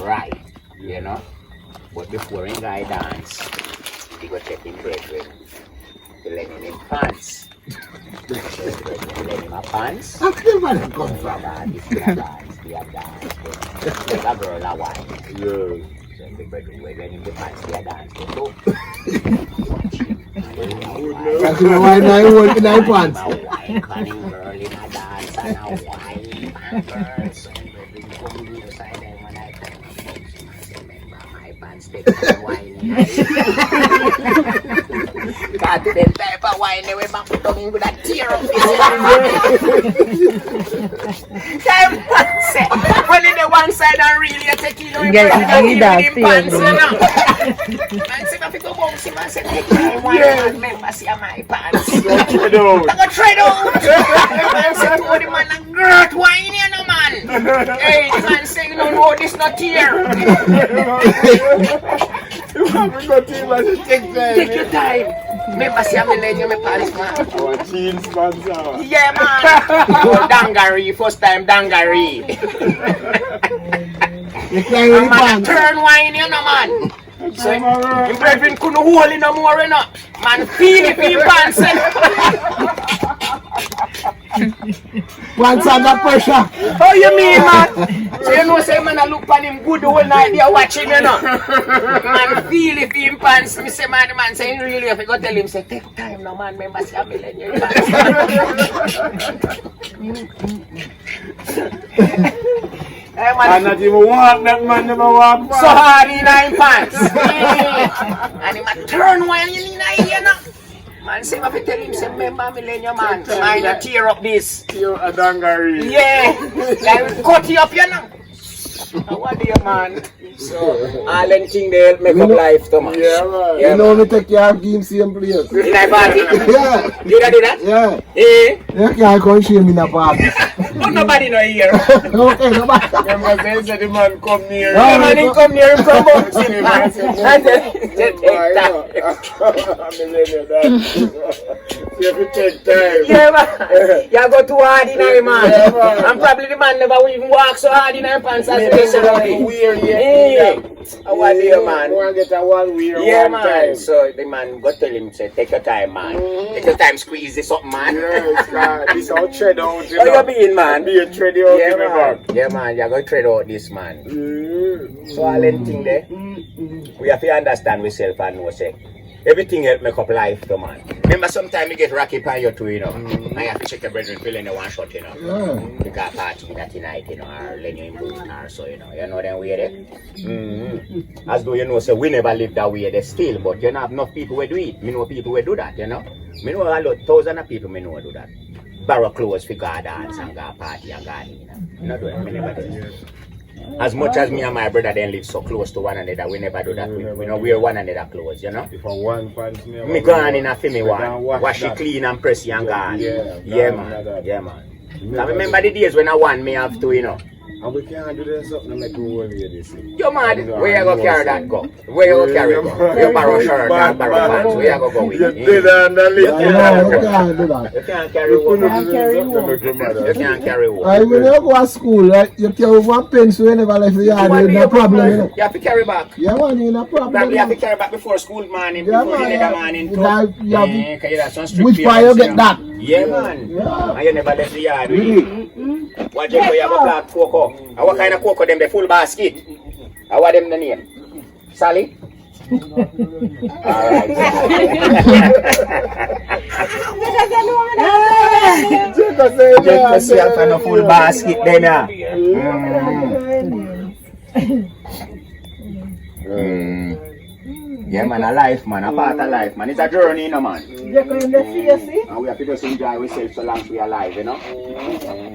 right, you know. But before in guy dance, he go check him brethren. He let him in pants. He let him a pants. That's the man come from. This be a dance, There's a girl a wine. Yeah. So the brethren we let him the pants, be a dance. So, That's the wine I want in my pants. a wine cunning girl in a dance and a wine girl. So the brethren come inside them when I come. My pants take some wine. Got the type of wine they were back talking with a tear of his when in the one side and really you take it away with pants, you know. Man say if you go bounce him and say take my wine and remember see my pants. I go trade out. Man say to the man a great wine you know man. Hey the man say you don't know this not here. Take your time. Remember see I'm lady my pants man. Our teen sponsor. Yeah man. Oh, Dangaree, first time Dangaree. You man turn wine you know man. So him brethren couldn't hold it no more you know. Man feel it in pants. Pants under pressure. How you mean man? So you know say man I look on him good the whole night there watch him you know. Man feel it in pants. Me say man the man say really if you go tell him say take time now man remember say I'm in your pants. Hey, man. And not even walk, that man never walk. So hard in nine pants. And he might turn while you in a ear now. Man say if you tell him say remember millennium man. Mind you tear up this. Tear a dungaree. Yeah. Like cut you up you know. What do you man? So all them things they help make up life too man. Yeah man. You know me take care of game same place. In a party? Yeah. You do that? Yeah. Eh? You can't come shame in a party. But nobody know here. Okay, nobody. Remember say the man come near. Yeah, man, he come near him from bouncing him. And then take time. You have to take time. Yeah, man. You go too hard in him, man. And probably the man never even walk so hard in him pants as they say. Weird, Yeah. What do you, man? You want to get a one weird Yeah, one man. time. So the man go tell him, say, take your time, man. Take your time, squeeze this up, man. Yes, man. This all tread out, you How know. you being, man? Be a tread out, Yeah, you know, man. Yeah, man. You go trade out this, man. So all them thing there, we have to understand ourselves and know, say, everything else make up life, though, man. Remember, sometimes you get rocky pan you too, you know. And you have to check your brethren feeling the one shot, you know. Yeah. You got party that night, you know, or let you in boot or so, you know. You know them way there. As though you know, so we never live that way there still, but you know, have enough people who do it. Me know people who do that, you know. Me know a lot, thousands of people me know do that. Borrow clothes for go dance and go party and go, you know. You know, do it. Me never do it. As much as me and my brother then live so close to one another, we never do that. We know wear one another clothes, you know. If I want pants, Me gone in a me one. Wash it clean and press it and gone. Yeah, man. Yeah, man. I remember the days when I want me have to, you know. And we can't do this something to make you over here this thing. You mad? Where you go carry that go? Where you go carry go? You borrow shirt and borrow pants. Where you go with? You did underneath. You can't do that. You can't carry one. You can't carry one. I when you go to school, right, you carry one pencil, you never left the yard, no problem, you know. You have to carry back. Yeah, man, you no problem. Probably have to carry back before school morning, Yeah, before the man, other morning too. Which part you get that? Yeah, man. Yeah. And you never left the yard. What you have a black cocoa? And what kind of cocoa them? The full basket. And what them the name? Sally? Alright. Just see a full basket then. Yeah, man, a life, man, a part of life, man. It's a journey, you know, man. And we have to just enjoy ourselves so long as we are alive, you know.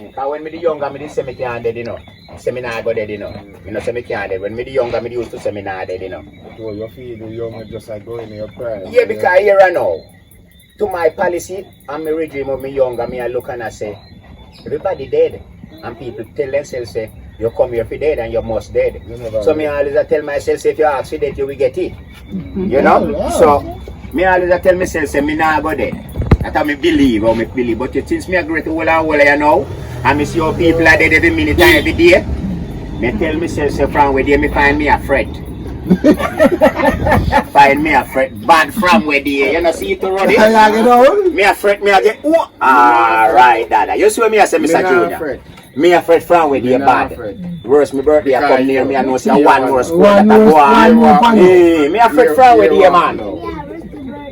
Because when me the younger, me did say me can't dead, you know. Seminar go dead, you know. You know, say me can't dead. When me the younger, me used to seminar dead, you know. So you feel the young just like going in your prime. Yeah, because here I know. To my policy and my regime of me younger, me I look and I say, everybody dead. And people tell themselves, say, you come here for dead and you must dead. So me always tell myself, say, if you ask for dead, you will get it. You know? So, me always tell myself, say, me not go dead. That's how me believe, But since me I great whole and whole, you know, and me see how people are dead every minute and every day, Me tell myself, say, from where there, me find me a friend. Find me a friend. Bad from where there, you know, see it already? I get on. Me a friend, me a get, oh, alright, Dada. You see what me a say, Mr. Junior? Me a friend from where there bad. Worse, my birthday I come near me, I know say one more score that I go on. Hey, me a friend from where there, man.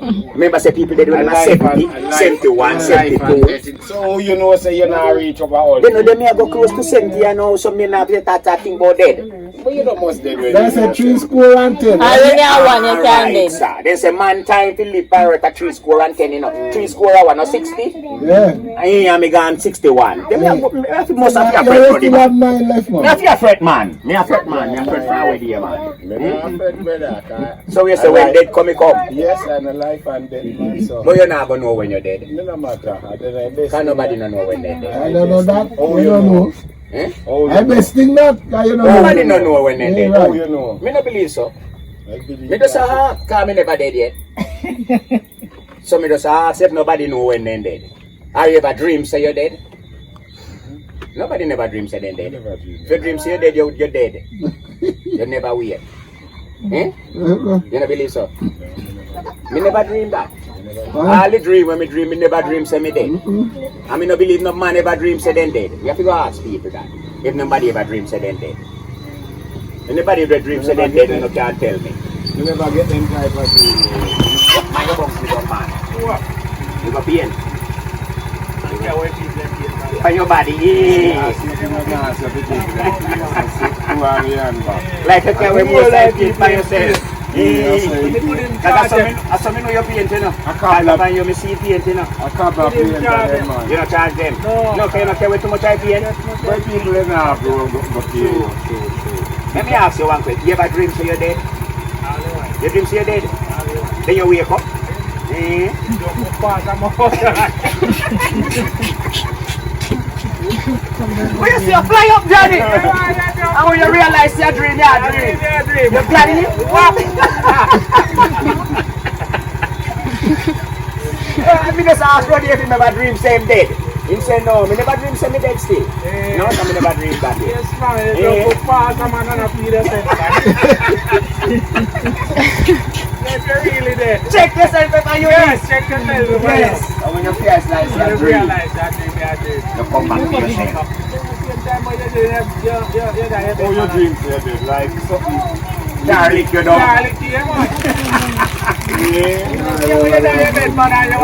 Remember, say people they do them 70, 71, 72. So you know, say you not reach over all. You know, they may go close to 70 and now, so me not that thing about dead. But you don't must dead. That's a 3 score and 10. I only have one, you can dead. Sir. There's a man time to live pirate at 3 score and 10, you know. 3 score and 1 or 60. Yeah. I am gone 61. They must have You your still have 9 left, man. Not your fret, man. Me a fret, man. Me a fret from where there, man. Me not afraid, brother. So you say when dead come, Yes, I'm alive and dead, man. So. But you're not going to know when you're dead. It no matter. I don't know. Because nobody don't know when they're dead. I don't know that. Oh, you you don't know. know. Eh? Oh, I best think that. Cause you don't Nobody know. don't know when they're dead. Yeah, Oh, right. you know. Me not believe so. I believe Me just because me never dead yet. So me just ask if nobody know when they're dead. Are you ever dream say you're dead? Nobody never dream say they're dead. If you dream say you're dead, you're dead. You never wait. Eh? You never believe so? Me never dream that. All the dream when me dream, me never dream say me dead. I mean, no believe no man ever dream say them dead. You have to go ask people that. If nobody ever dream say them dead. If nobody ever dream say them dead, you can't tell me. You never get them type of dream. Man, you box me down, man. You got pain. For your body, yeah. Like you can remove that pain by yourself. Because I saw me know your pain, you know. I you see pain, you know. I can't have pain, man. You don't charge them. No, can you not care with too much pain? But people don't have pain. Let me ask you one question. You ever dream say you're dead? You dream say you're dead? Then you wake up? When you see you fly up, Johnny, and when you realize you're dreaming, you're dreaming. You're planning it? I just ask Roddy if he never dream same dead. He said no, me never dream say me dead still. No, I never dream that day. Yes, man, you don't go fast, man, and a feed If you're really there. Check yourself if you Yes, check yourself. Yes. And when you realize you're You dreaming, realize that you come back to yourself. Oh, your dreams are dead. Like something. Garlic, you know.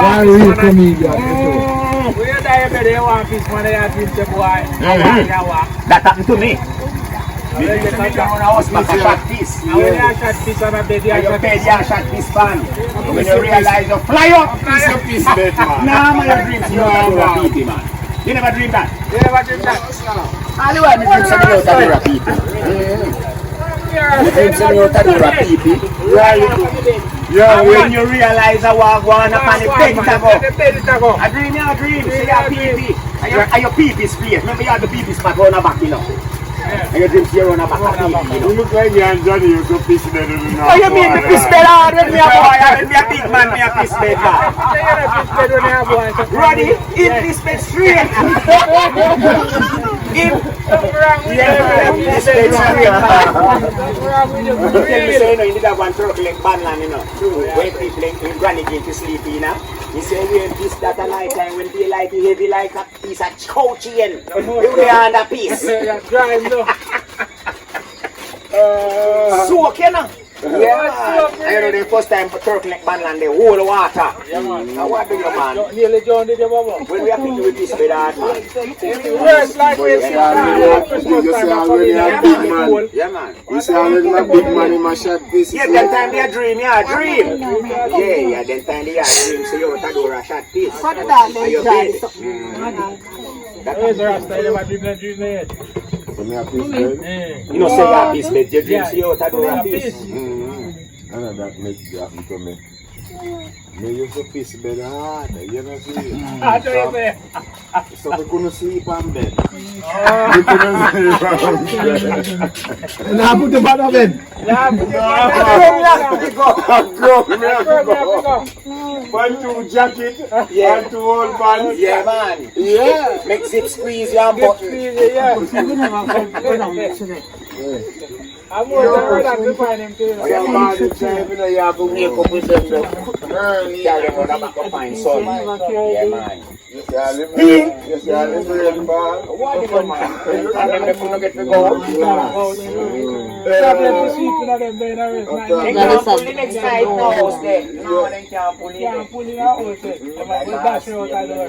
One real comedian. That happened to me. Me used to be down a house, but I shot this. And you paid your shot this fan. When you realize you fly up, Piece of piece, bed, man. nah, man, your dreams, you never do a people, man. You never dream that? All the way, me dream something out of the people. Me dream something out of the people. Yeah, When you realize I walk one up on the Pentagon. I dream, you dream, see your pee-pee. And your pee-pee space. Remember you have the pee-pee spot on the back, you know. And your dream here on the back of pee-pee, you know. you look like you and Johnny, you're so piss bed. Oh, you mean the piss bed hard when me a boy, and when me a big man, me a piss bed hard. Roddy, in piss bed straight. In piss bed straight. Tell me say, you know, you need to have one truck like Banland, you know. When people in Granny came to sleep, you know. He say, we ain't piss that a night time when daylight is heavy like a piece of chow chain. We are on the piece. Soak, you know. Yeah, I know the first time for Turk like Banland, they hold water. Now what do you, man? When we have to do with this bed hard, man. Yes, like this. You say already a big man. Yeah, man. You say already a big man in my shot piece. Yeah, that time they a dream, yeah, dream. Yeah, that time they a dream, so you have to do a shot piece. What did that Are you make dead? Yes, Rasta, you never dream that dream yet. So me a piece bed. You know, say you a piece, but your dream, so you have to do a piece. I know that makes it happen to me. Me used to piss bed hard, you know see. That's what you say. So we couldn't sleep on bed. Oh. We couldn't sleep on bed. And I put the bad of it. Yeah, put your Go. One two jacket, and two old pants. Yeah, man. Yeah. Make zip squeeze your button. I'm more than ready to find him too. Yeah, man, it's time you know you have to wake up with them early. Carry them on the back of fine son. Yeah, man. You see, I live in bar. What is it, man? And them they couldn't get to go. Stop them to sleep in them bed and rest. They can't pull the next night in the house then. No, they can't pull it. Can't pull it out. They might just dash you out of the door.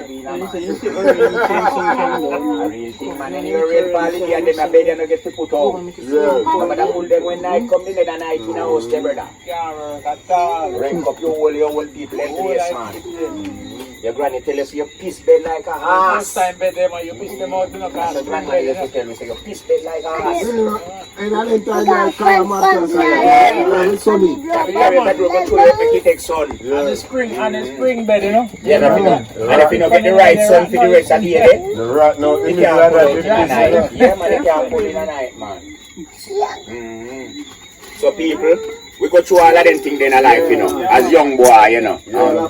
Real thing, man. And you're real quality and them a bed and they get to put out. Somebody pull them when night come in the night in the house, they brother. Can't work at all. Rank up your whole people and place, man. Your granny tell us you piss bed like a First ass. time bed them and you piss them out, you know, That's what grandma used to tell me, say you piss bed like a ass. And I didn't tell you I call my son. Sonny. Every bedroom go through it, make it take sun. and the spring bed, you know. Yeah, no, and if you don't get the right sun for the rest of the day, The rat now, you in can't the pull it in the night. Yeah, man, you can't pull it in the night, man. So people, we go through all of them things in our life, you know, as young boy, you know.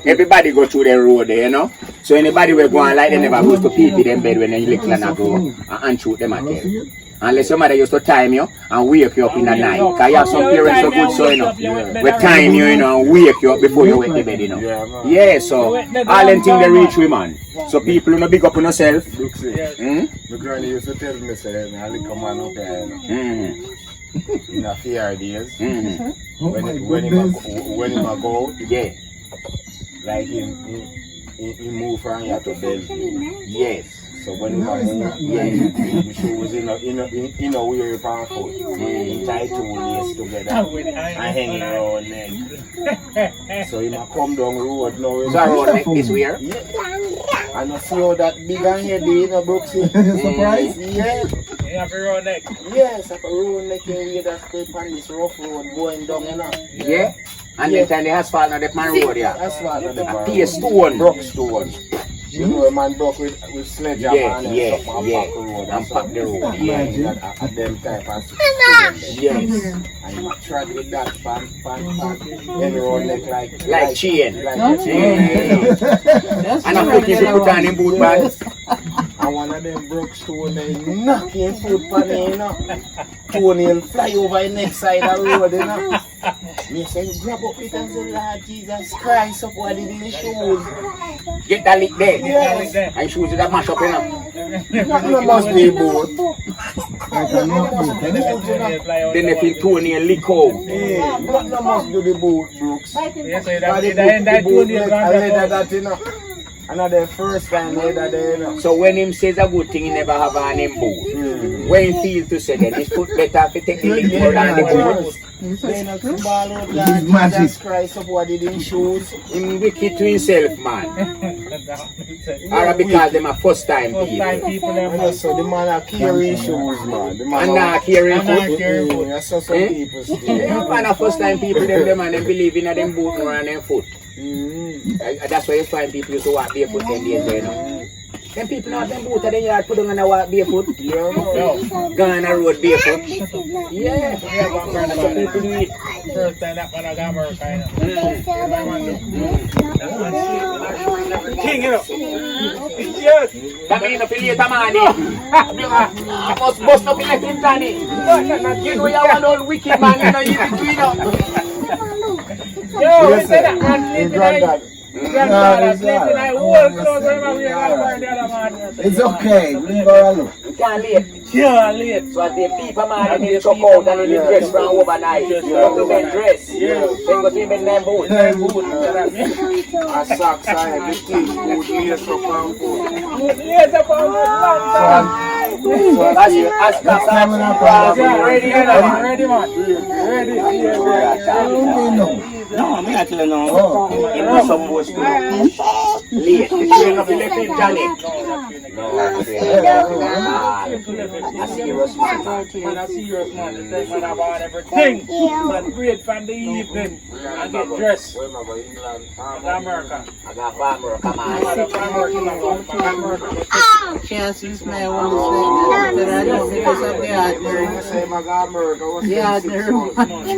Everybody go through the road there, you know. So anybody will go on like they never goes to pee them bed when they little and go and shoot them at them. Unless your mother used to time you and wake you up in the night. Because you have some parents so good, so you know, we time you, you know, and wake you up before you wake the bed, you know. Yeah, so all them things they reach we, man. So people, you know, big up on yourself. My granny used to tell me, say, I little man up there, you know. In a fear days, when he go, Yeah, like he move from here to Bellevue. yes. So when he move, the shoe was in a weary pan foot. He tied two laces together and hanging around neck. So he might come down the road now. So road like this weird? Yeah. And I see how that big and heavy, you know, Brooksy. Surprise? Yeah. You have your own neck. Yes, I have a road neck in way that step on this rough road going down, you know. Yeah. And then time the asphalt on the man road, yeah. Asphalt on the A pay stone. Broke stone. You know, a man broke with sledgehammer and Yeah. And pack the road. Yeah. At them type and Yes. and you tried with that pan, then round neck Like chain. like And I put him put on him boot man. and one of them broke stone, they knock him foot pan, you know. Toenail fly over the next side of the road, you know. Me say, grab up it and say, Lord Jesus Christ, up what did in shoes? Get that lick there. Yes. And shoes that mash up, you know. That must be boat. Then if you toenail lick out. Yeah, that must do the boat, Brooks. Yes, so But that the that boat two days make a leather that, you know. Another first time leather there, you know. So when him says a good thing, he never have on him boot. When he feels to say that, his foot better to take the lick more than the boot. Then a ball out, Lord Jesus Christ, up what did in shoes. Him wicked to himself, man. Or because them are first time First time people. people them And so the man are carrying shoes, man. The man And now carrying foot. I saw some people still. Yeah, man, are first time people, them and them believe in them boot more than them foot. That's why you find people used to walk barefoot 10 days ago, you know. Them people not them boot, then you have to put them on a walk barefoot. Go on a road barefoot. Yeah. So people do it. first time that one I got more kind of. King, you know. Yes. Come in, later, man. Bust up in the Clinton. You know you are one old wicked man, you know, you know. Yo, we said that man sleep tonight. Grandfather sleep tonight. Whole clothes wherever we are going the other man. It's okay, leave her alone. You can't late. Yeah, late. So as the people man, they need to chuck out and they need dress from overnight. You have to bend dress. Then go to bend them boot. A socks and everything. Good lace up and foot. Yes, up on So as ready, man. Ready, man. Ready. No, No, I'm not telling no. oh. It was supposed to. Late. You know, left in Janet. No, a serious man. Man, a serious man. The thing man about everything. Man, great from the evening. I get dressed. Where am I going? England. I got America. I got farmer, come I on. got America. Chance is my one but I don't because of the I say I got America. What's The other and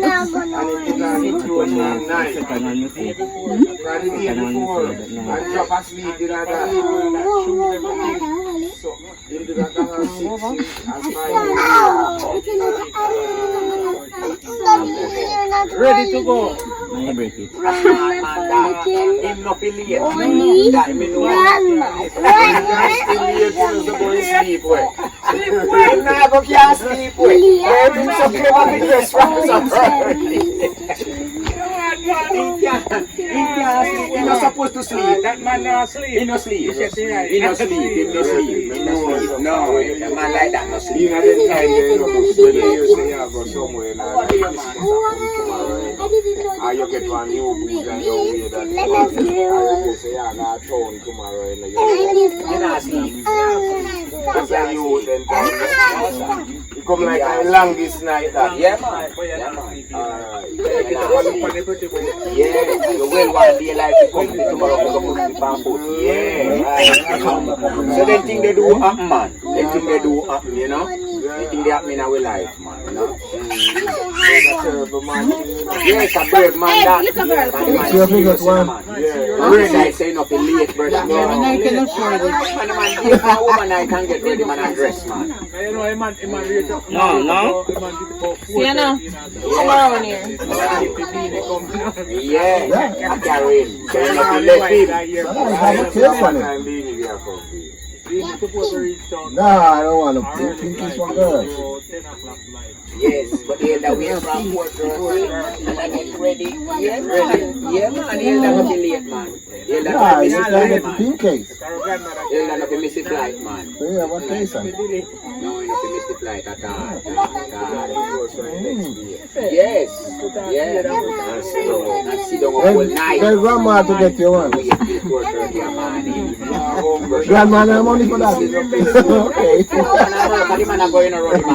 it got into a night. Friday the day before. I drop asleep, did I die? So, into that number 6 and Ready to go. Him not affiliate. That me know. Sleep well. Him never can sleep well. Him so clever to dress right so He can't sleep. He not supposed to sleep. That man not sleep. He no sleep. He no sleep. He no sleep. He no sleep. No, a man like that no sleep. You know the time you know, when you say you go somewhere and you get one new boot and you wear that and you say you got a town tomorrow and You not sleep. that's how you then time. You come like a longest night that. Yeah, man. Yeah, man. Alright. Yeah, you will one day like to come tomorrow to come to the foot. Yeah, right. So they think they do happen, man. They think they do happen, you know. They think they happen in our life, man. You know. Yes, a brave man that. Yeah. Brave I say nothing late, brother. I can afford it. Man, man, if a woman I can get ready, man, and dress, man. You know, a man reach up. No. See you now. Come around here. Yeah, I carry him. So you know, let him. Have a taste on it. Nah, I don't want to think this one girl. Yes, but the elder we from Port and I get ready. Yeah, ready. Yeah, man, the elder not be late, man. The elder Nah, not be it's miss like flight, a man. pink case. The elder not be miss the flight, man. So yeah, what taste on it? No, he not be miss the flight at all. Yes, yeah. And sit down up all night. Tell grandma to get you one. Wait till 4:30 in the morning. Grandma, no money for that. Okay. The man are going around, man.